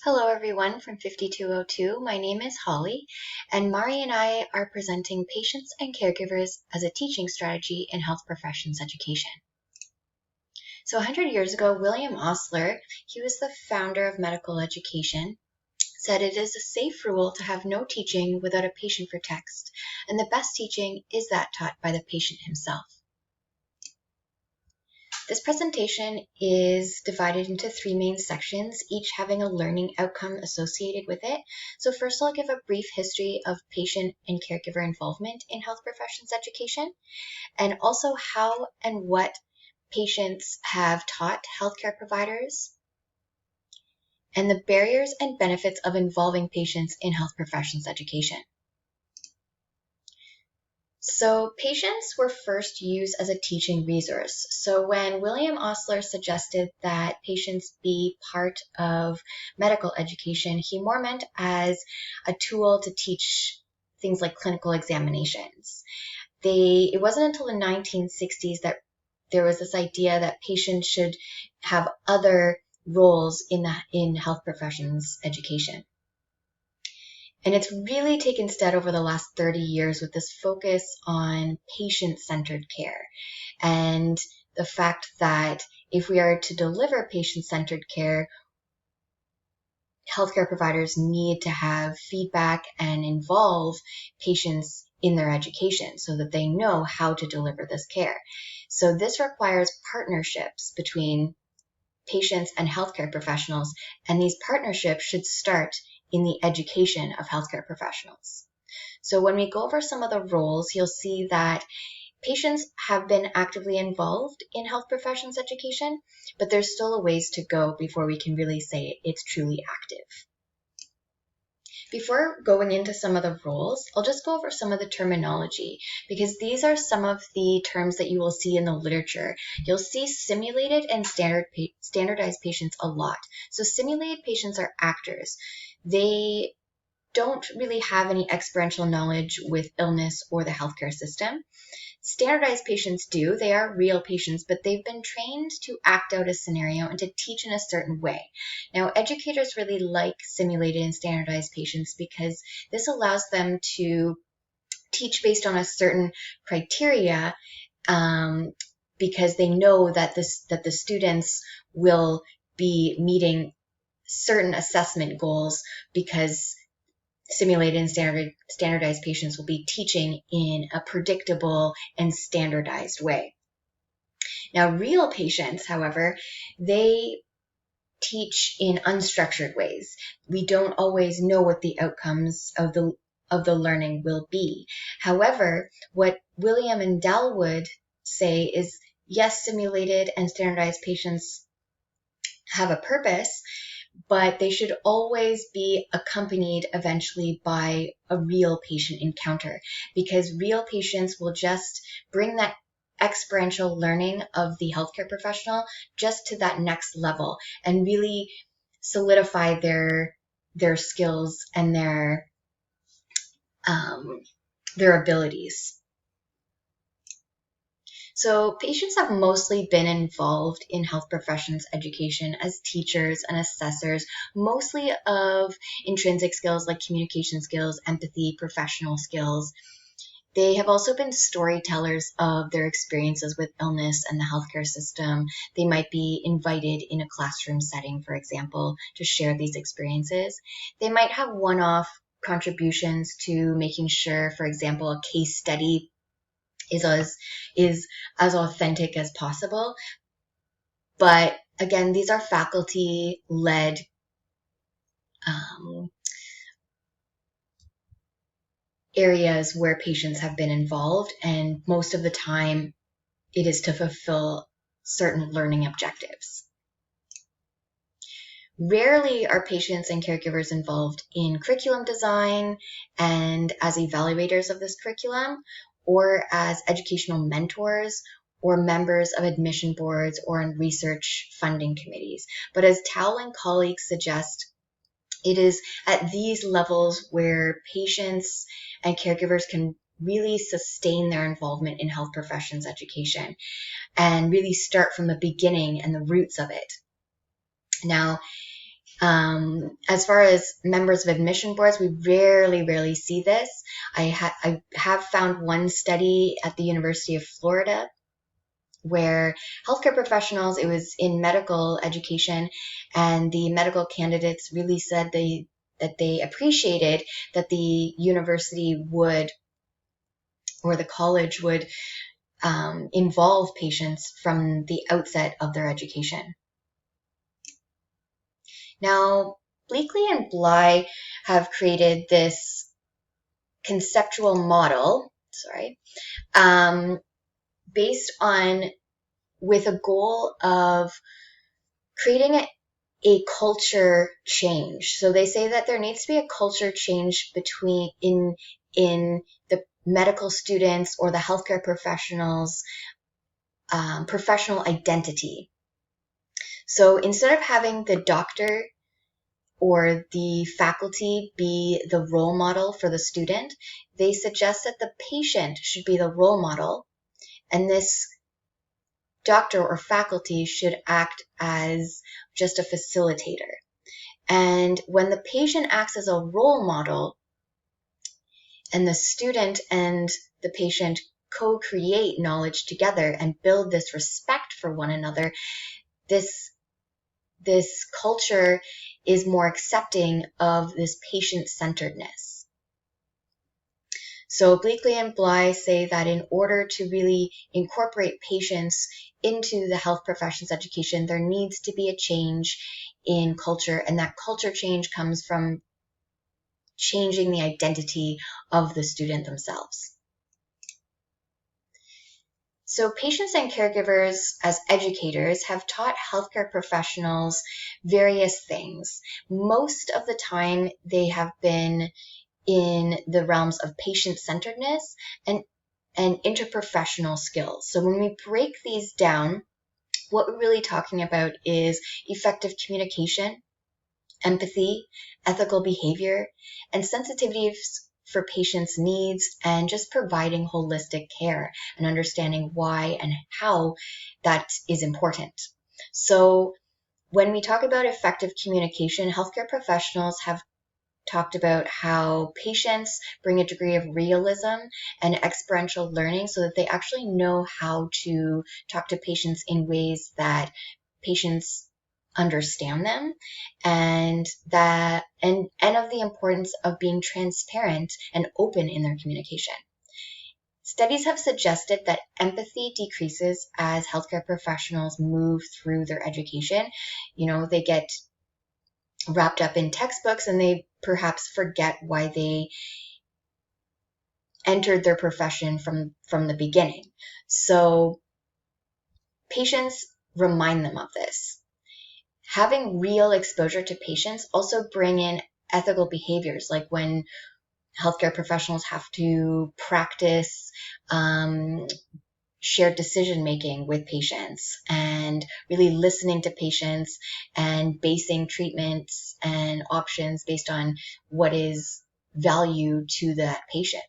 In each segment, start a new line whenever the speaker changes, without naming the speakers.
Hello everyone from 5202. My name is Holly, and Mari and I are presenting Patients and Caregivers as a Teaching Strategy in Health Professions Education. So 100 years ago, William Osler, he was the founder of medical education, said it is a safe rule to have no teaching without a patient for text, and the best teaching is that taught by the patient himself. This presentation is divided into three main sections, each having a learning outcome associated with it. So first I'll give a brief history of patient and caregiver involvement in health professions education, and also how and what patients have taught healthcare providers, and the barriers and benefits of involving patients in health professions education. So patients were first used as a teaching resource. So when William Osler suggested that patients be part of medical education, he more meant as a tool to teach things like clinical examinations. It wasn't until the 1960s that there was this idea that patients should have other roles in health professions education. And it's really taken stead over the last 30 years with this focus on patient-centered care and the fact that if we are to deliver patient-centered care, healthcare providers need to have feedback and involve patients in their education so that they know how to deliver this care. So this requires partnerships between patients and healthcare professionals, and these partnerships should start in the education of healthcare professionals. So when we go over some of the roles, you'll see that patients have been actively involved in health professions education, but there's still a ways to go before we can really say it's truly active. Before going into some of the roles, I'll just go over some of the terminology because these are some of the terms that you will see in the literature. You'll see simulated and standardized patients a lot. So simulated patients are actors. They don't really have any experiential knowledge with illness or the healthcare system. Standardized patients do. They are real patients, but they've been trained to act out a scenario and to teach in a certain way. Now, educators really like simulated and standardized patients because this allows them to teach based on a certain criteria because they know that the students will be meeting certain assessment goals because simulated and standardized patients will be teaching in a predictable and standardized way. Now, real patients, however, they teach in unstructured ways. We don't always know what the outcomes of the learning will be. However, what William and Dell would say is, yes, simulated and standardized patients have a purpose, but they should always be accompanied eventually by a real patient encounter because real patients will just bring that experiential learning of the healthcare professional just to that next level and really solidify their skills and their abilities. So patients have mostly been involved in health professions education as teachers and assessors, mostly of intrinsic skills like communication skills, empathy, professional skills. They have also been storytellers of their experiences with illness and the healthcare system. They might be invited in a classroom setting, for example, to share these experiences. They might have one-off contributions to making sure, for example, a case study is as authentic as possible. But again, these are faculty-led areas where patients have been involved, and most of the time it is to fulfill certain learning objectives. Rarely are patients and caregivers involved in curriculum design and as evaluators of this curriculum, or as educational mentors or members of admission boards or on research funding committees. But as Towle and colleagues suggest, it is at these levels where patients and caregivers can really sustain their involvement in health professions education and really start from the beginning and the roots of it. Now, As far as members of admission boards, we rarely see this. I have found one study at the University of Florida where healthcare professionals, it was in medical education, and the medical candidates really said that they appreciated that the university would, or the college would, involve patients from the outset of their education. Now, Bleakley and Bly have created this conceptual model, based on, with a goal of creating a culture change. So they say that there needs to be a culture change in the medical students or the healthcare professionals' professional identity. So instead of having the doctor or the faculty be the role model for the student, they suggest that the patient should be the role model, and this doctor or faculty should act as just a facilitator. And when the patient acts as a role model and the student and the patient co-create knowledge together and build this respect for one another, this culture is more accepting of this patient-centeredness. So Bleakley and Bly say that in order to really incorporate patients into the health professions education, there needs to be a change in culture, and that culture change comes from changing the identity of the student themselves. So patients and caregivers as educators have taught healthcare professionals various things. Most of the time they have been in the realms of patient-centeredness and interprofessional skills. So when we break these down, what we're really talking about is effective communication, empathy, ethical behavior, and sensitivities for patients' needs, and just providing holistic care and understanding why and how that is important. So when we talk about effective communication, healthcare professionals have talked about how patients bring a degree of realism and experiential learning so that they actually know how to talk to patients in ways that patients understand them, and of the importance of being transparent and open in their communication. Studies have suggested that empathy decreases as healthcare professionals move through their education. They get wrapped up in textbooks and they perhaps forget why they entered their profession from the beginning. So patients remind them of this. Having real exposure to patients also bring in ethical behaviors, like when healthcare professionals have to practice shared decision making with patients and really listening to patients and basing treatments and options based on what is value to that patient.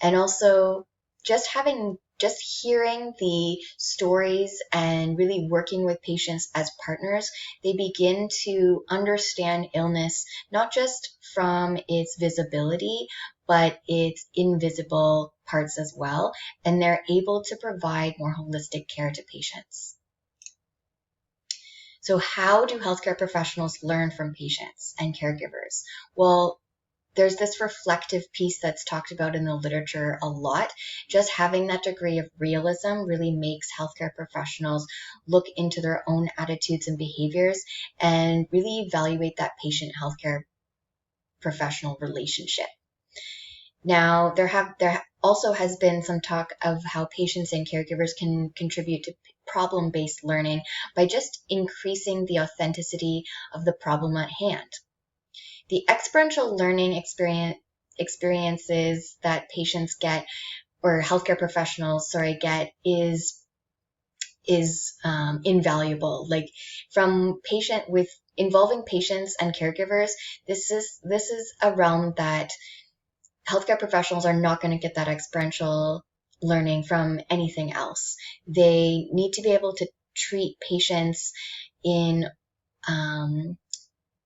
And also just hearing the stories and really working with patients as partners, they begin to understand illness, not just from its visibility, but its invisible parts as well. And they're able to provide more holistic care to patients. So how do healthcare professionals learn from patients and caregivers? Well, there's this reflective piece that's talked about in the literature a lot. Just having that degree of realism really makes healthcare professionals look into their own attitudes and behaviors and really evaluate that patient healthcare professional relationship. Now, there also has been some talk of how patients and caregivers can contribute to problem-based learning by just increasing the authenticity of the problem at hand. The experiential learning experiences that patients get, or healthcare professionals, get, is invaluable. Like from involving patients and caregivers, this is a realm that healthcare professionals are not going to get that experiential learning from anything else. They need to be able to treat patients in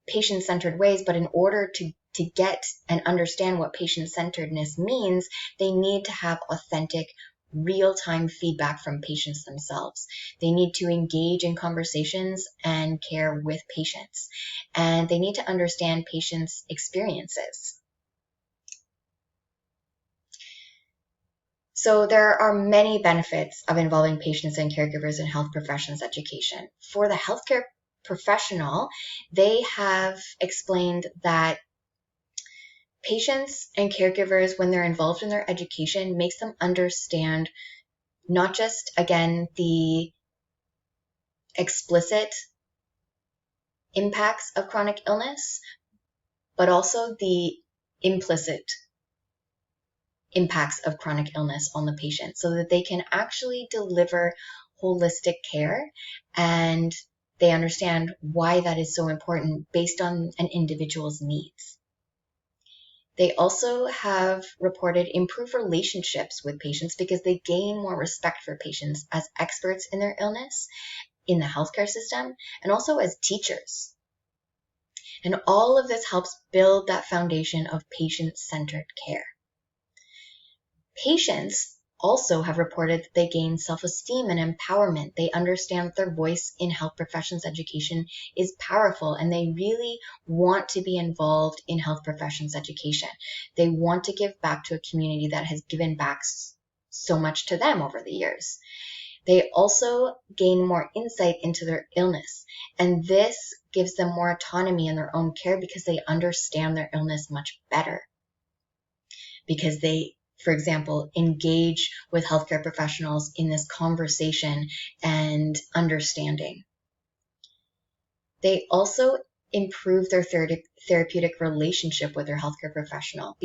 patient-centered ways, but in order to get and understand what patient-centeredness means, they need to have authentic, real-time feedback from patients themselves. They need to engage in conversations and care with patients, and they need to understand patients' experiences. So there are many benefits of involving patients and caregivers in health professions education. For the healthcare professional, they have explained that patients and caregivers, when they're involved in their education, makes them understand not just, again, the explicit impacts of chronic illness, but also the implicit impacts of chronic illness on the patient, so that they can actually deliver holistic care, and they understand why that is so important based on an individual's needs. They also have reported improved relationships with patients because they gain more respect for patients as experts in their illness, in the healthcare system, and also as teachers. And all of this helps build that foundation of patient-centered care. Patients also have reported that they gain self-esteem and empowerment. They understand that their voice in health professions education is powerful, and they really want to be involved in health professions education. They want to give back to a community that has given back so much to them over the years. They also gain more insight into their illness, and this gives them more autonomy in their own care because they understand their illness much better. Because they, for example, engage with healthcare professionals in this conversation and understanding. They also improve their therapeutic relationship with their healthcare professional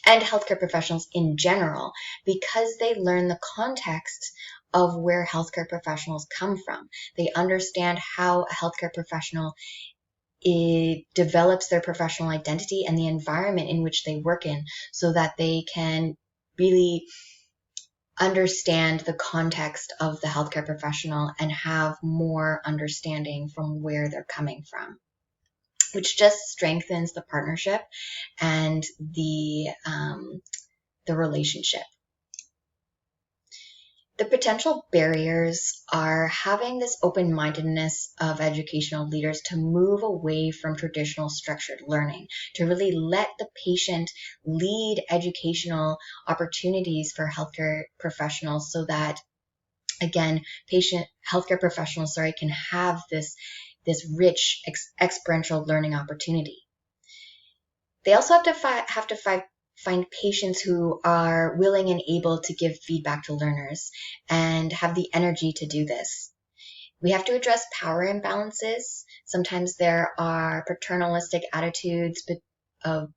and healthcare professionals in general, because they learn the context of where healthcare professionals come from. They understand how a healthcare professional develops their professional identity and the environment in which they work in, so that they can really understand the context of the healthcare professional and have more understanding from where they're coming from, which just strengthens the partnership and the relationship. The potential barriers are having this open-mindedness of educational leaders to move away from traditional structured learning, to really let the patient lead educational opportunities for healthcare professionals, so that, again, healthcare professionals, can have this rich experiential learning opportunity. They also have to find patients who are willing and able to give feedback to learners and have the energy to do this. We have to address power imbalances. Sometimes there are paternalistic attitudes of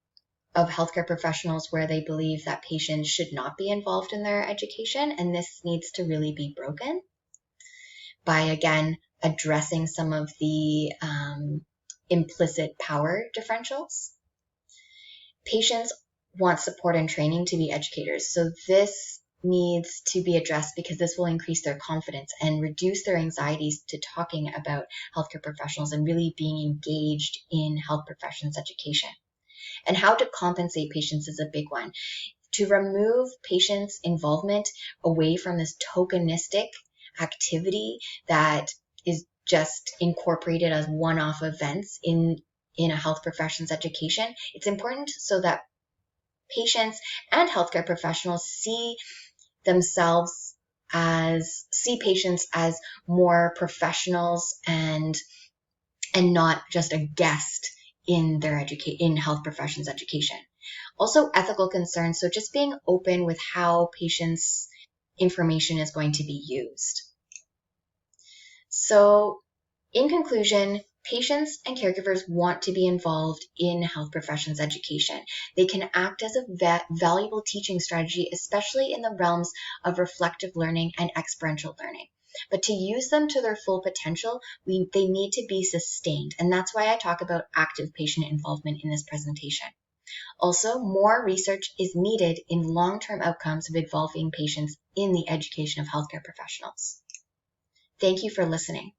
healthcare professionals where they believe that patients should not be involved in their education, and this needs to really be broken by, again, addressing some of the implicit power differentials. Patients want support and training to be educators, so this needs to be addressed because this will increase their confidence and reduce their anxieties to talking about healthcare professionals and really being engaged in health professions education. And how to compensate patients is a big one. To remove patients' involvement away from this tokenistic activity that is just incorporated as one-off events in a health professions education, it's important so that patients and healthcare professionals see patients as more professionals and not just a guest in health professions education. Also, ethical concerns, so just being open with how patients' information is going to be used. So, in conclusion, patients and caregivers want to be involved in health professions education. They can act as a valuable teaching strategy, especially in the realms of reflective learning and experiential learning. But to use them to their full potential, they need to be sustained. And that's why I talk about active patient involvement in this presentation. Also, more research is needed in long-term outcomes of involving patients in the education of healthcare professionals. Thank you for listening.